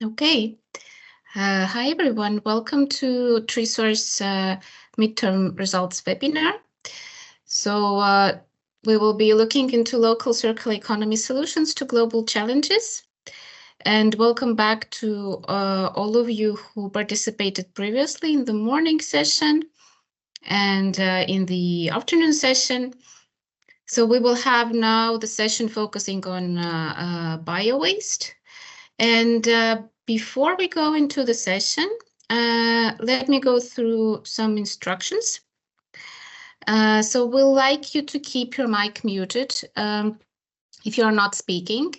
Okay. Hi, everyone. Welcome to TreeSource midterm results webinar. So we will be looking into local circular economy solutions to global challenges. And welcome back to all of you who participated previously in the morning session and in the afternoon session. So we will have now the session focusing on bio-waste. And before we go into the session, let me go through some instructions. So we'll like you to keep your mic muted if you're not speaking.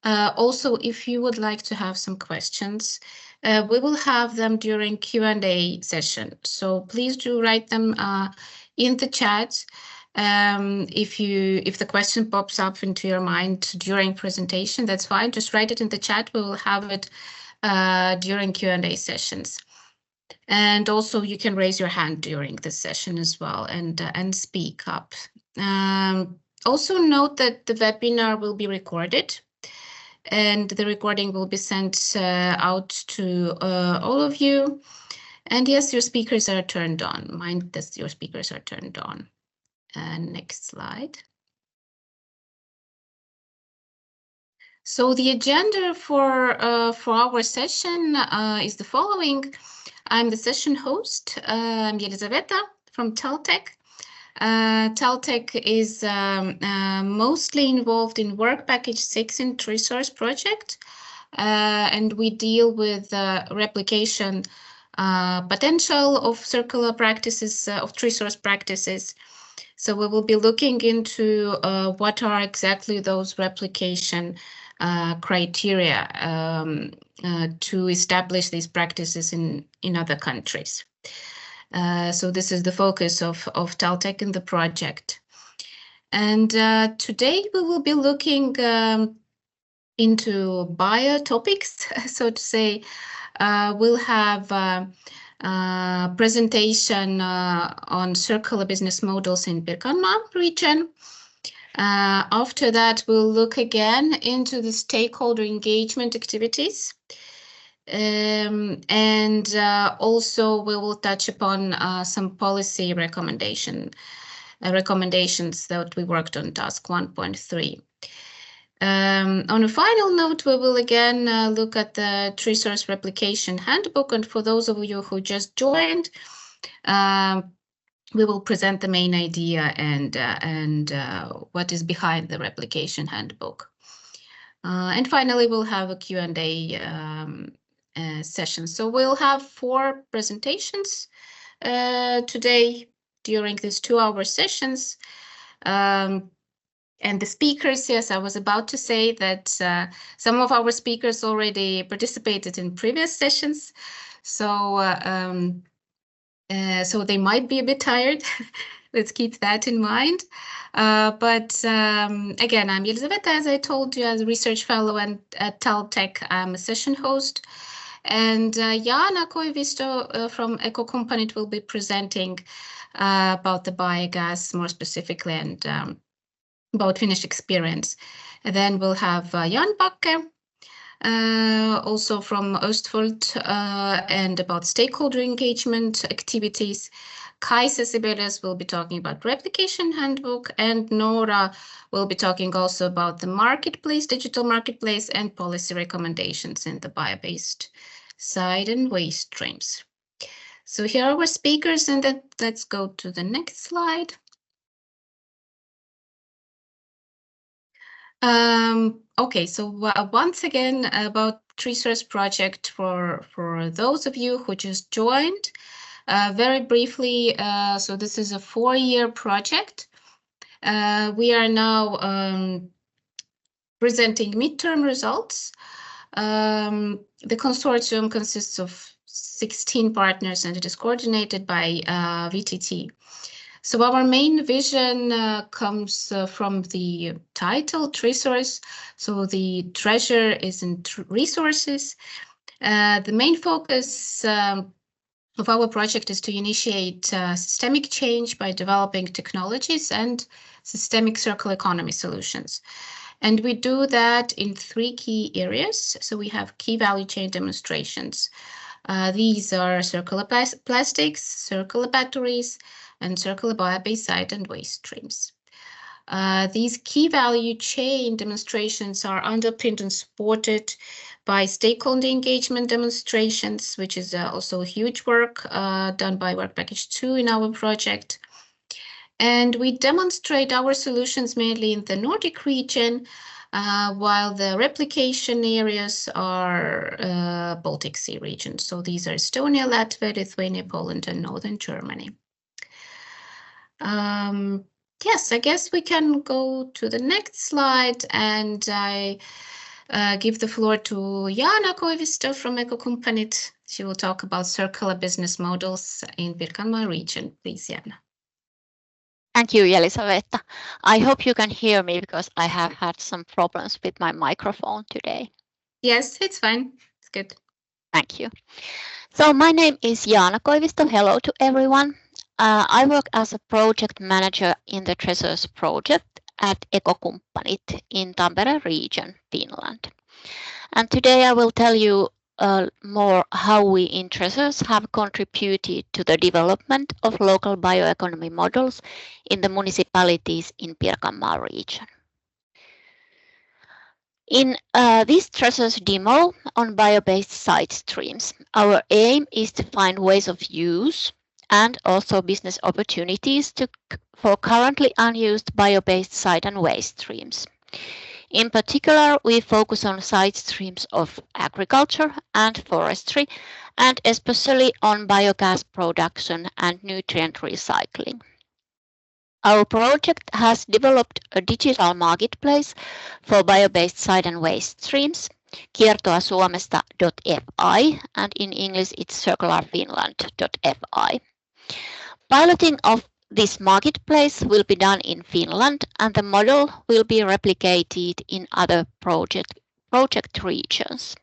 Also, if you would like to have some questions, we will have them during Q&A session. So please do write them in the chat. If the question pops up into your mind during presentation, that's fine. Just write it in the chat. We will have it during Q&A sessions. And also you can raise your hand during the session as well and speak up. Also note that the webinar will be recorded and the recording will be sent out to all of you. And yes, your speakers are turned on. Mind that your speakers are turned on. Next slide. So the agenda for our session is the following. I'm the session host. I'm Elizaveta from Teltech. Teltech is mostly involved in Work Package 6 in TreeSource project, and we deal with replication potential of circular practices, of TreeSource practices. So we will be looking into what are exactly those replication criteria to establish these practices in other countries. So this is the focus of Teltech in the project. And today we will be looking into bio topics, so to say. We'll have presentation on circular business models in Pirkanmaa region. After that, we'll look again into the stakeholder engagement activities. And also we will touch upon some policy recommendations that we worked on task 1.3. On a final note, we will again look at the TreeSource replication handbook, and for those of you who just joined, we will present the main idea and what is behind the replication handbook. And finally, we'll have a Q&A session. So we'll have 4 presentations today during these 2-hour sessions. And the speakers, yes, I was about to say that some of our speakers already participated in previous sessions. So so they might be a bit tired. Let's keep that in mind. But again, I'm Elizaveta, as I told you, as a research fellow and at Teltech, I'm a session host. And Jana Koivisto from Eco Component will be presenting about the biogas more specifically and about Finnish experience. And then we'll have Jan Bakke, also from Östfold, and about stakeholder engagement activities. Kaisa Sibeles will be talking about replication handbook, and Nora will be talking also about the marketplace, digital marketplace, and policy recommendations in the bio-based side and waste streams. So here are our speakers, and then let's go to the next slide. Okay, so once again about TreeSource project for those of you who just joined. Very briefly, so this is a 4-year project. We are now presenting midterm results. The consortium consists of 16 partners and it is coordinated by VTT. So our main vision comes from the title, TreeSource. So the treasure is in resources. The main focus of our project is to initiate systemic change by developing technologies and systemic circular economy solutions. And we do that in 3 key areas. So we have key value chain demonstrations. These are circular plastics, circular batteries, and circular bio-based site and waste streams. These key value chain demonstrations are underpinned and supported by stakeholder engagement demonstrations, which is also huge work done by Work Package 2 in our project. And we demonstrate our solutions mainly in the Nordic region, while the replication areas are Baltic Sea region. So these are Estonia, Latvia, Lithuania, Poland, and Northern Germany. Yes, I guess we can go to the next slide, and I give the floor to Jaana Koivisto from Ekokumppanit. She will talk about circular business models in Pirkanmaa region. Please, Jaana. Thank you, Elisaveta. I hope you can hear me because I have had some problems with my microphone today. Yes, it's fine. It's good. Thank you. So my name is Jaana Koivisto. Hello to everyone. I work as a project manager in the Treasures project at Ekokumppanit in Tampere region, Finland. And today I will tell you more how we in Treasures have contributed to the development of local bioeconomy models in the municipalities in Pirkanmaa region. In this Treasures demo on bio-based site streams, our aim is to find ways of use and also business opportunities for currently unused bio-based site and waste streams. In particular, we focus on site streams of agriculture and forestry, and especially on biogas production and nutrient recycling. Our project has developed a digital marketplace for bio-based site and waste streams, kiertoasuomesta.fi, and in English it's circularfinland.fi. Piloting of this marketplace will be done in Finland, and the model will be replicated in other project regions.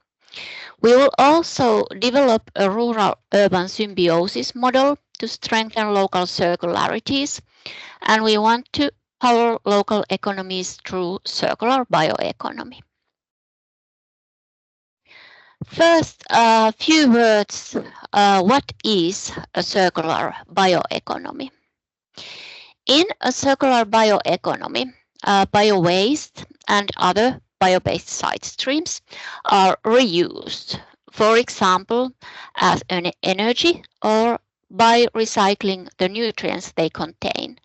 We will also develop a rural-urban symbiosis model to strengthen local circularities, and we want to power local economies through circular bioeconomy. First, a few words. What is a circular bioeconomy? In a circular bioeconomy, bio-waste and other bio-based site streams are reused, for example, as an energy or by recycling the nutrients they contain,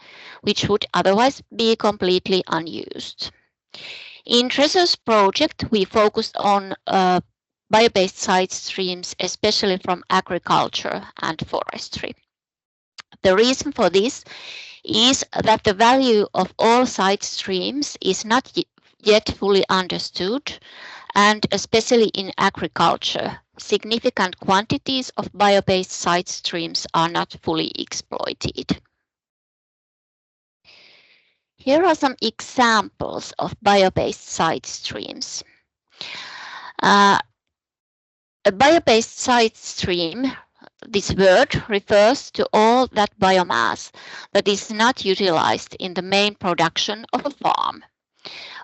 which would otherwise be completely unused. In Treasures project, we focused on bio-based site streams, especially from agriculture and forestry. The reason for this is that the value of all site streams is not yet fully understood, and especially in agriculture, significant quantities of bio-based site streams are not fully exploited. Here are some examples of bio-based site streams. A bio-based site stream, this word refers to all that biomass that is not utilized in the main production of a farm.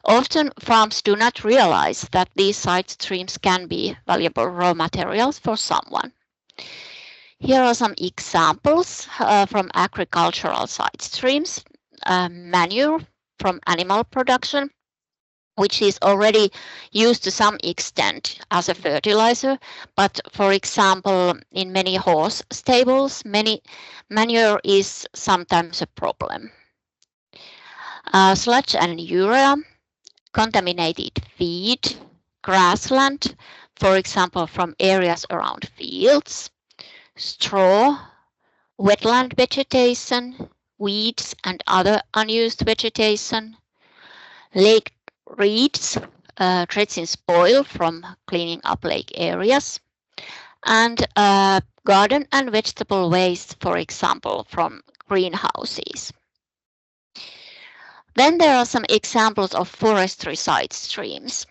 Often farms do not realize that these site streams can be valuable raw materials for someone. Here are some examples from agricultural site streams. Manure from animal production, which is already used to some extent as a fertilizer, but for example, in many horse stables, manure is sometimes a problem. Sludge and urea, contaminated feed, grassland, for example, from areas around fields, straw, wetland vegetation, weeds and other unused vegetation, lake reeds, dredging spoil from cleaning up lake areas, and garden and vegetable waste, for example, from greenhouses. Then there are some examples of forestry site streams.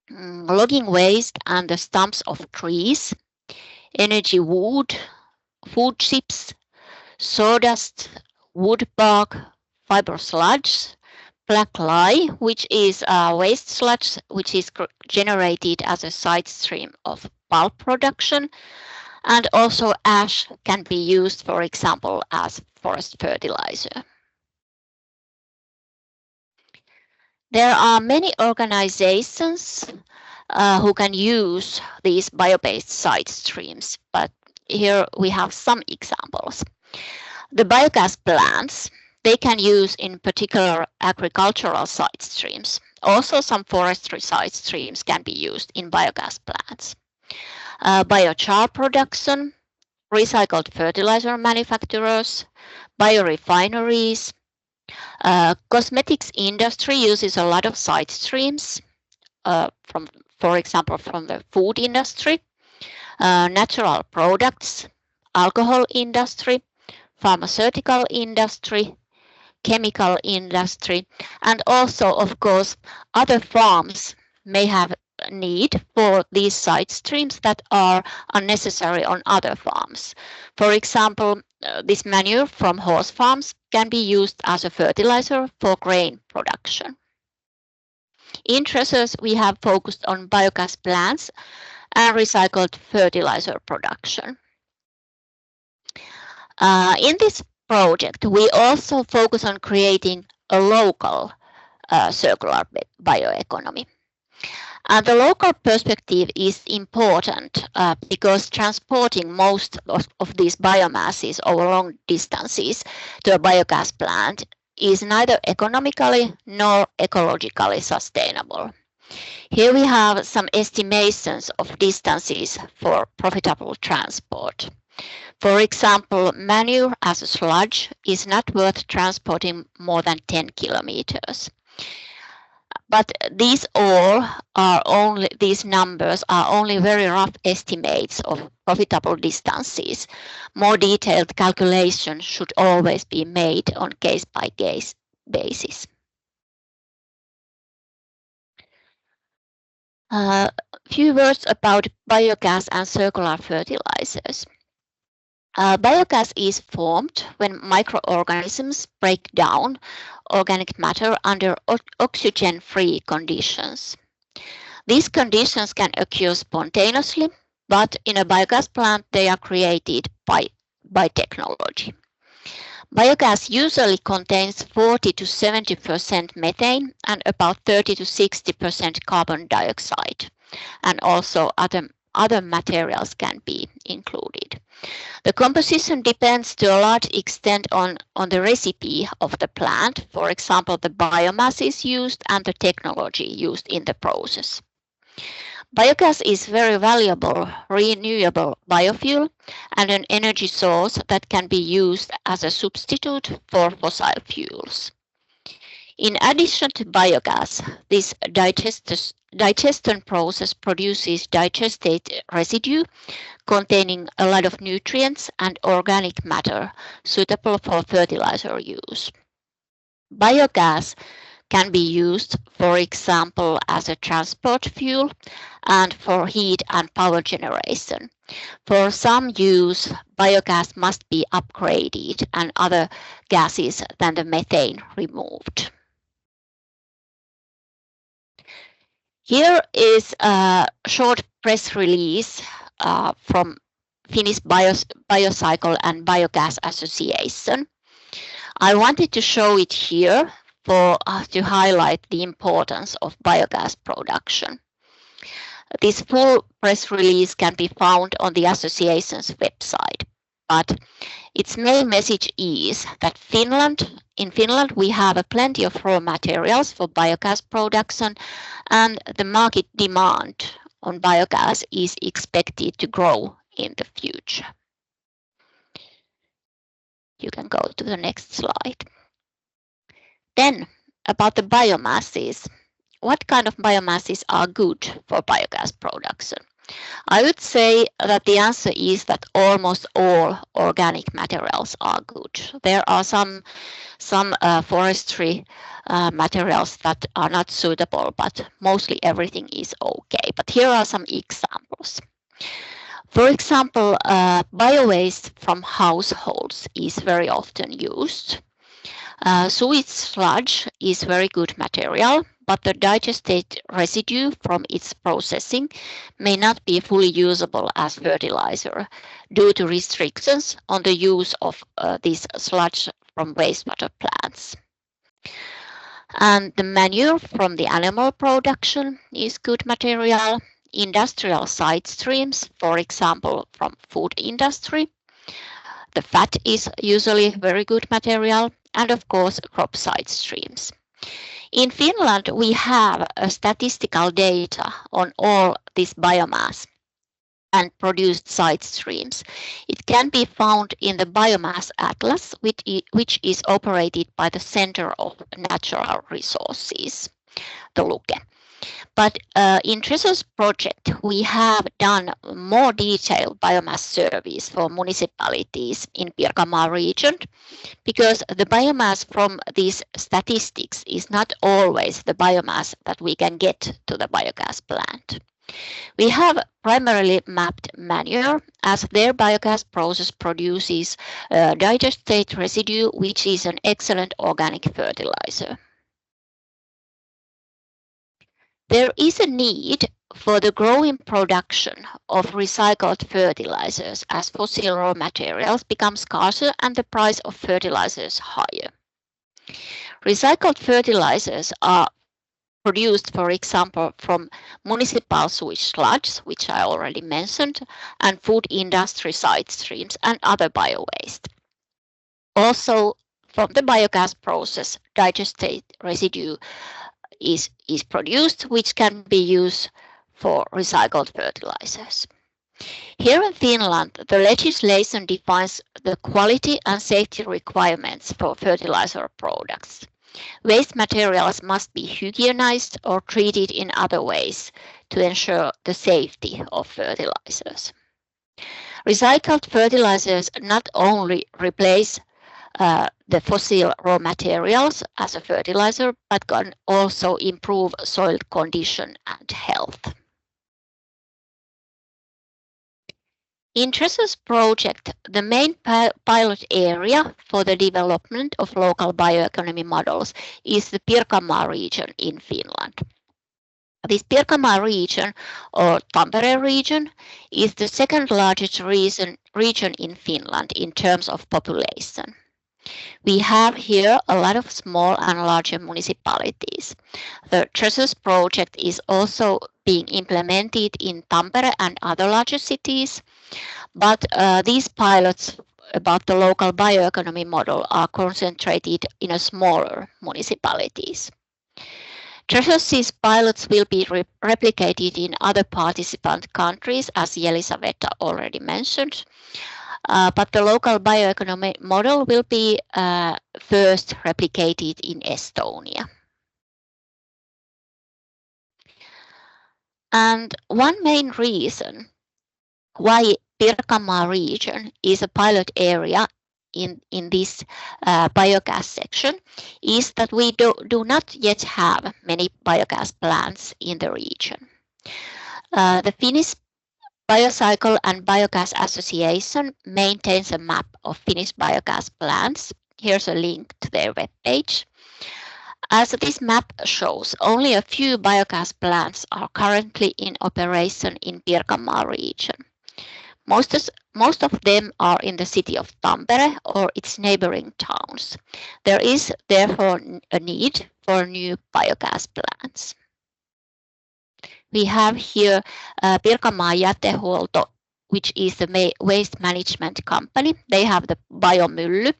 Logging waste and the stumps of trees, energy wood, food chips, sawdust, wood bark, fiber sludge, black lye, which is waste sludge, which is generated as a side stream of pulp production. And also ash can be used, for example, as forest fertilizer. There are many organizations who can use these bio-based side streams, but here we have some examples. The biogas plants, they can use in particular agricultural side streams. Also some forestry side streams can be used in biogas plants. Biochar production, recycled fertilizer manufacturers, biorefineries. Cosmetics industry uses a lot of side streams, for example, from the food industry, natural products, alcohol industry, pharmaceutical industry, chemical industry, and also, of course, other farms may have need for these side streams that are unnecessary on other farms. For example, this manure from horse farms can be used as a fertilizer for grain production. In Treasures, we have focused on biogas plants and recycled fertilizer production. In this project, we also focus on creating a local circular bioeconomy. And the local perspective is important because transporting most of these biomasses over long distances to a biogas plant is neither economically nor ecologically sustainable. Here we have some estimations of distances for profitable transport. For example, manure as a sludge is not worth transporting more than 10 kilometers. But these numbers are only very rough estimates of profitable distances. More detailed calculations should always be made on case-by-case basis. Few words about biogas and circular fertilizers. Biogas is formed when microorganisms break down organic matter under oxygen-free conditions. These conditions can occur spontaneously, but in a biogas plant they are created by technology. Biogas usually contains 40 to 70% methane and about 30 to 60% carbon dioxide, and also other materials can be included. The composition depends to a large extent on the recipe of the plant, for example, the biomasses used and the technology used in the process. Biogas is very valuable renewable biofuel and an energy source that can be used as a substitute for fossil fuels. In addition to biogas, this digestion process produces digestate residue containing a lot of nutrients and organic matter suitable for fertilizer use. Biogas can be used, for example, as a transport fuel and for heat and power generation. For some use, biogas must be upgraded and other gases than the methane removed. Here is a short press release from Finnish Biocycle and Biogas Association. I wanted to show it here to highlight the importance of biogas production. This full press release can be found on the association's website, but its main message is that in Finland we have plenty of raw materials for biogas production, and the market demand on biogas is expected to grow in the future. You can go to the next slide. Then about the biomasses. What kind of biomasses are good for biogas production? I would say that the answer is that almost all organic materials are good. There are some forestry materials that are not suitable, but mostly everything is okay. But here are some examples. For example, bio-waste from households is very often used. Sewage sludge is very good material, but the digestate residue from its processing may not be fully usable as fertilizer due to restrictions on the use of this sludge from wastewater plants. And the manure from the animal production is good material. Industrial side streams, for example, from food industry. The fat is usually very good material, and of course, crop side streams. In Finland, we have statistical data on all this biomass and produced side streams. It can be found in the Biomass Atlas, which is operated by the Center of Natural Resources, the Luke. But in Tresor's project, we have done more detailed biomass surveys for municipalities in Pirkanmaa region, because the biomass from these statistics is not always the biomass that we can get to the biogas plant. We have primarily mapped manure, as their biogas process produces digestate residue, which is an excellent organic fertilizer. There is a need for the growing production of recycled fertilizers as fossil raw materials become scarcer and the price of fertilizers higher. Recycled fertilizers are produced, for example, from municipal sewage sludge, which I already mentioned, and food industry side streams and other biowaste. Also, from the biogas process, digestate residue is produced, which can be used for recycled fertilizers. Here in Finland, the legislation defines the quality and safety requirements for fertilizer products. Waste materials must be hygienized or treated in other ways to ensure the safety of fertilizers. Recycled fertilizers not only replace the fossil raw materials as a fertilizer, but can also improve soil condition and health. In Tresor's project, the main pilot area for the development of local bioeconomy models is the Pirkanmaa region in Finland. This Pirkanmaa region, or Tampere region, is the second largest region in Finland in terms of population. We have here a lot of small and larger municipalities. The Tresor's project is also being implemented in Tampere and other larger cities, but these pilots about the local bioeconomy model are concentrated in a smaller municipalities. Tresor's pilots will be replicated in other participant countries, as Elisaveta already mentioned. But the local bioeconomy model will be first replicated in Estonia. And one main reason why Pirkanmaa region is a pilot area in this biogas section is that we do not yet have many biogas plants in the region. The Finnish Biocycle and Biogas Association maintains a map of Finnish biogas plants. Here's a link to their webpage. As this map shows, only a few biogas plants are currently in operation in Pirkanmaa region. Most of them are in the city of Tampere or its neighboring towns. There is therefore a need for new biogas plants. We have here Pirkanmaa Jätehuolto, which is the waste management company. They have the biomylly,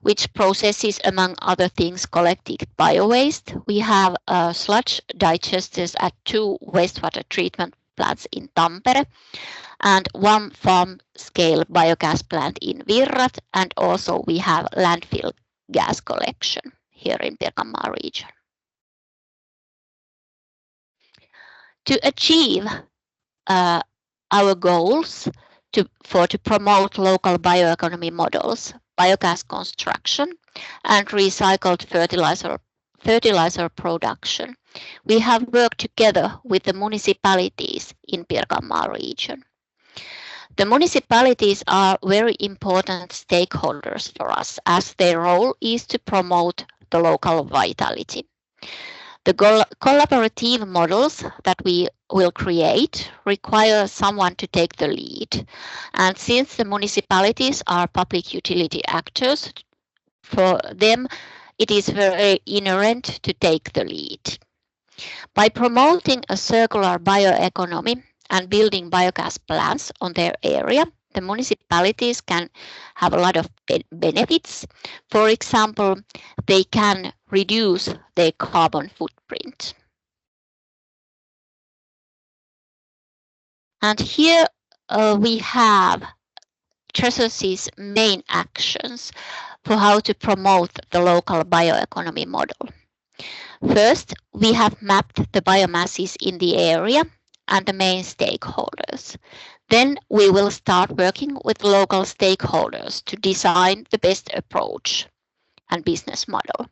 which processes, among other things, collected biowaste. We have sludge digesters at 2 wastewater treatment plants in Tampere and 1 farm-scale biogas plant in Virrat, and also we have landfill gas collection here in Pirkanmaa region. To achieve our goals to promote local bioeconomy models, biogas construction, and recycled fertilizer production, we have worked together with the municipalities in Pirkanmaa region. The municipalities are very important stakeholders for us, as their role is to promote the local vitality. The collaborative models that we will create require someone to take the lead. And since the municipalities are public utility actors, for them it is very inherent to take the lead. By promoting a circular bioeconomy and building biogas plants on their area, the municipalities can have a lot of benefits. For example, they can reduce their carbon footprint. And here we have Treasury's main actions for how to promote the local bioeconomy model. First, we have mapped the biomasses in the area and the main stakeholders. Then we will start working with local stakeholders to design the best approach and business model.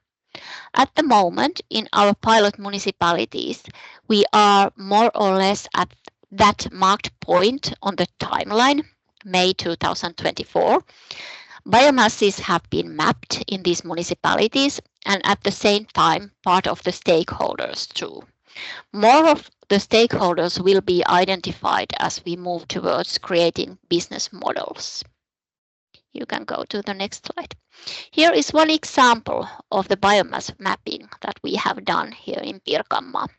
At the moment, in our pilot municipalities, we are more or less at that marked point on the timeline, May 2024. Biomasses have been mapped in these municipalities and at the same time part of the stakeholders too. More of the stakeholders will be identified as we move towards creating business models. You can go to the next slide. Here is one example of the biomass mapping that we have done here in Pirkanmaa.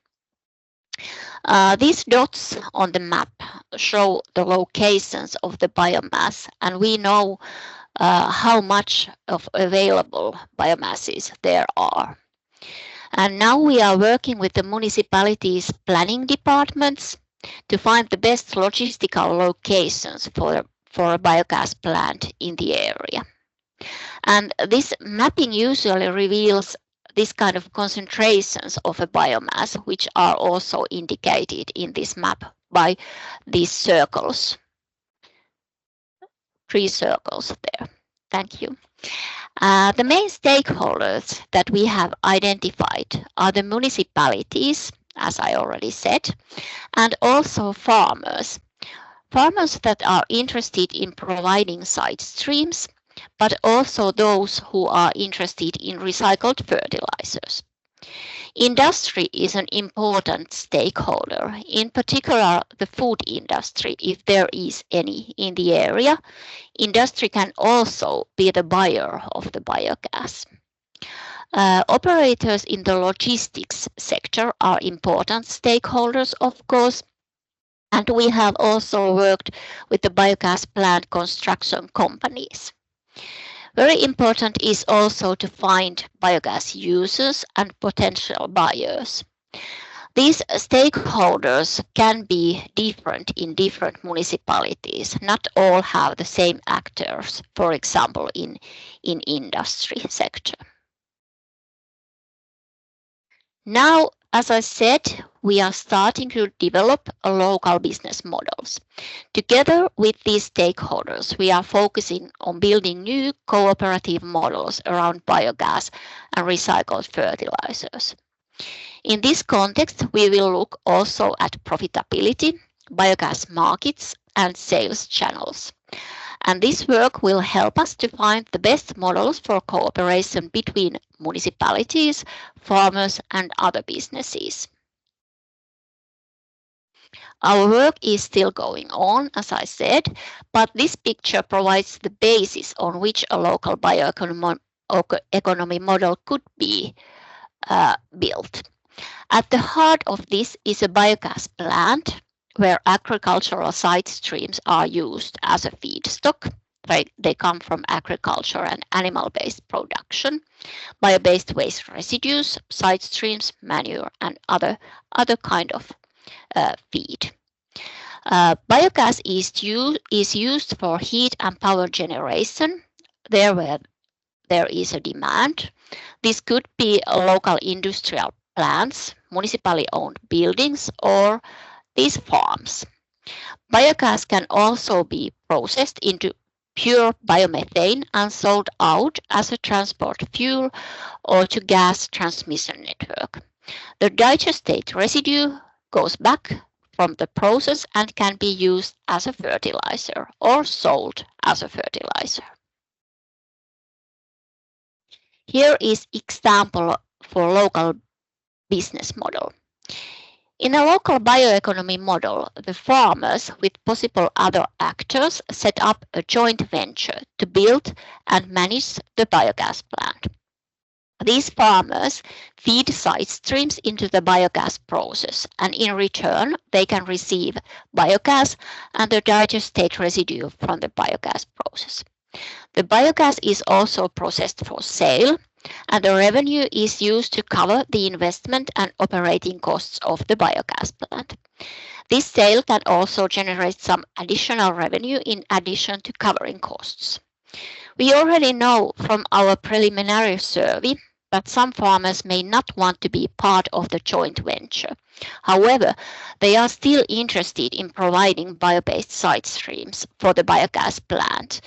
These dots on the map show the locations of the biomass, and we know how much of available biomasses there are. And now we are working with the municipalities' planning departments to find the best logistical locations for a biogas plant in the area. And this mapping usually reveals this kind of concentrations of a biomass, which are also indicated in this map by these circles. 3 circles there. Thank you. The main stakeholders that we have identified are the municipalities, as I already said, and also farmers. Farmers that are interested in providing side streams, but also those who are interested in recycled fertilizers. Industry is an important stakeholder, in particular the food industry, if there is any in the area. Industry can also be the buyer of the biogas. Operators in the logistics sector are important stakeholders, of course, and we have also worked with the biogas plant construction companies. Very important is also to find biogas users and potential buyers. These stakeholders can be different in different municipalities. Not all have the same actors, for example, in industry sector. Now, as I said, we are starting to develop local business models. Together with these stakeholders, we are focusing on building new cooperative models around biogas and recycled fertilizers. In this context, we will look also at profitability, biogas markets, and sales channels. And this work will help us to find the best models for cooperation between municipalities, farmers, and other businesses. Our work is still going on, as I said, but this picture provides the basis on which a local bioeconomy model could be built. At the heart of this is a biogas plant where agricultural side streams are used as a feedstock. They come from agriculture and animal-based production, bio-based waste residues, side streams, manure, and other kind of feed. Biogas is used for heat and power generation, there where there is a demand. This could be local industrial plants, municipally owned buildings, or these farms. Biogas can also be processed into pure biomethane and sold out as a transport fuel or to gas transmission network. The digestate residue goes back from the process and can be used as a fertilizer or sold as a fertilizer. Here is example for local business model. In a local bioeconomy model, the farmers with possible other actors set up a joint venture to build and manage the biogas plant. These farmers feed side streams into the biogas process, and in return, they can receive biogas and the digestate residue from the biogas process. The biogas is also processed for sale, and the revenue is used to cover the investment and operating costs of the biogas plant. This sale can also generate some additional revenue in addition to covering costs. We already know from our preliminary survey that some farmers may not want to be part of the joint venture. However, they are still interested in providing bio-based side streams for the biogas plant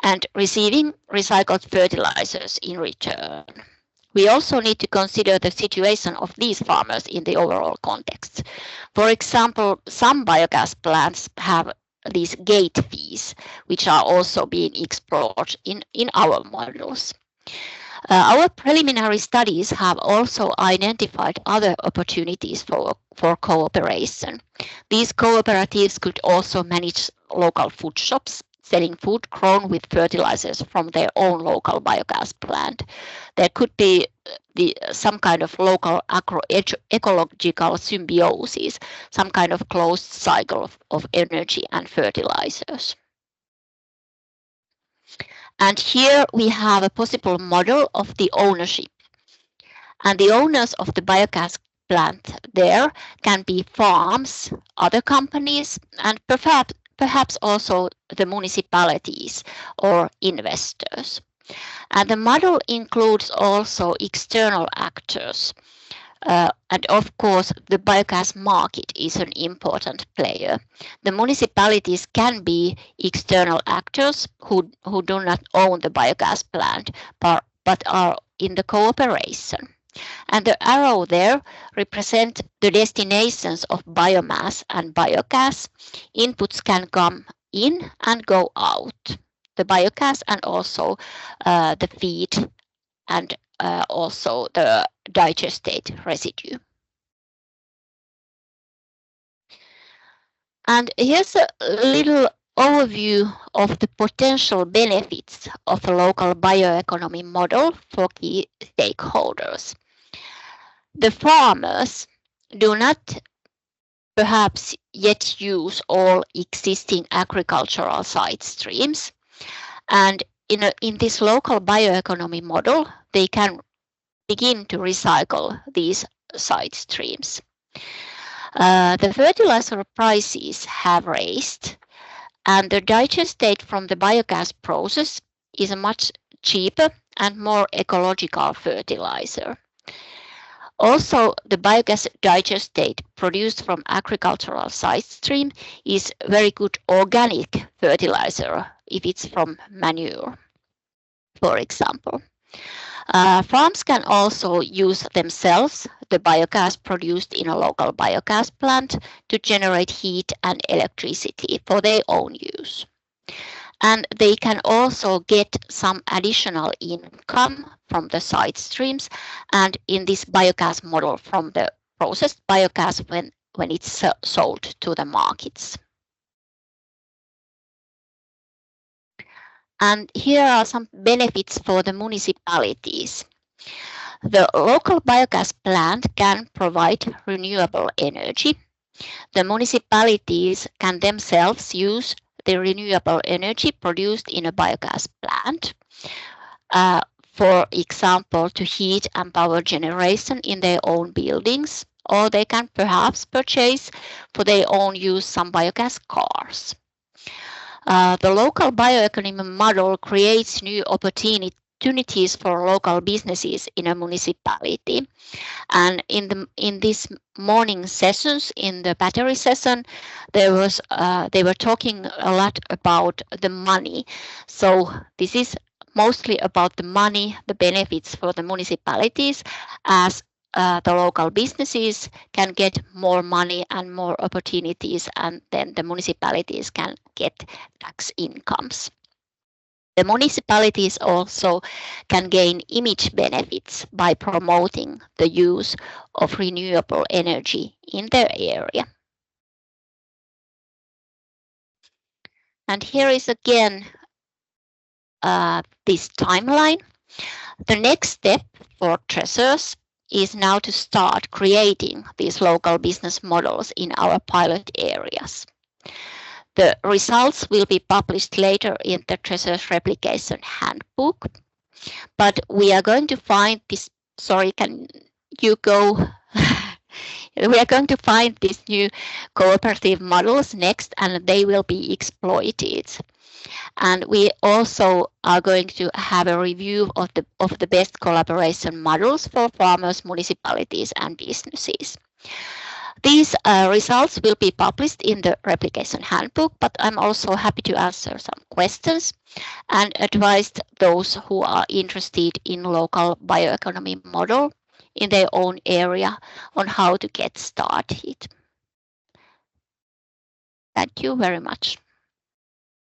and receiving recycled fertilizers in return. We also need to consider the situation of these farmers in the overall context. For example, some biogas plants have these gate fees, which are also being explored in our models. Our preliminary studies have also identified other opportunities for cooperation. These cooperatives could also manage local food shops, selling food grown with fertilizers from their own local biogas plant. There could be some kind of local agroecological symbiosis, some kind of closed cycle of energy and fertilizers. And here we have a possible model of the ownership. And the owners of the biogas plant there can be farms, other companies, and perhaps also the municipalities or investors. And the model includes also external actors. And of course, the biogas market is an important player. The municipalities can be external actors who do not own the biogas plant, but are in the cooperation. And the arrow there represents the destinations of biomass and biogas. Inputs can come in and go out. The biogas and also the feed and also the digestate residue. And here's a little overview of the potential benefits of a local bioeconomy model for key stakeholders. The farmers do not perhaps yet use all existing agricultural side streams, and in this local bioeconomy model, they can begin to recycle these side streams. The fertilizer prices have raised, and the digestate from the biogas process is a much cheaper and more ecological fertilizer. Also, the biogas digestate produced from agricultural side stream is very good organic fertilizer if it's from manure, for example. Farms can also use themselves the biogas produced in a local biogas plant to generate heat and electricity for their own use. And they can also get some additional income from the side streams and in this biogas model from the processed biogas when it's sold to the markets. And here are some benefits for the municipalities. The local biogas plant can provide renewable energy. The municipalities can themselves use the renewable energy produced in a biogas plant, for example, to heat and power generation in their own buildings, or they can perhaps purchase for their own use some biogas cars. The local bioeconomy model creates new opportunities for local businesses in a municipality. And in these morning sessions, in the battery session, they were talking a lot about the money. So this is mostly about the money, the benefits for the municipalities, as the local businesses can get more money and more opportunities, and then the municipalities can get tax incomes. The municipalities also can gain image benefits by promoting the use of renewable energy in their area. And here is again this timeline. The next step for Treasures is now to start creating these local business models in our pilot areas. The results will be published later in the Treasures Replication Handbook, but we are going to find this, sorry, can you go? We are going to find these new cooperative models next, and they will be exploited. And we also are going to have a review of the best collaboration models for farmers, municipalities, and businesses. These results will be published in the Replication Handbook, but I'm also happy to answer some questions and advise those who are interested in local bioeconomy model in their own area on how to get started. Thank you very much.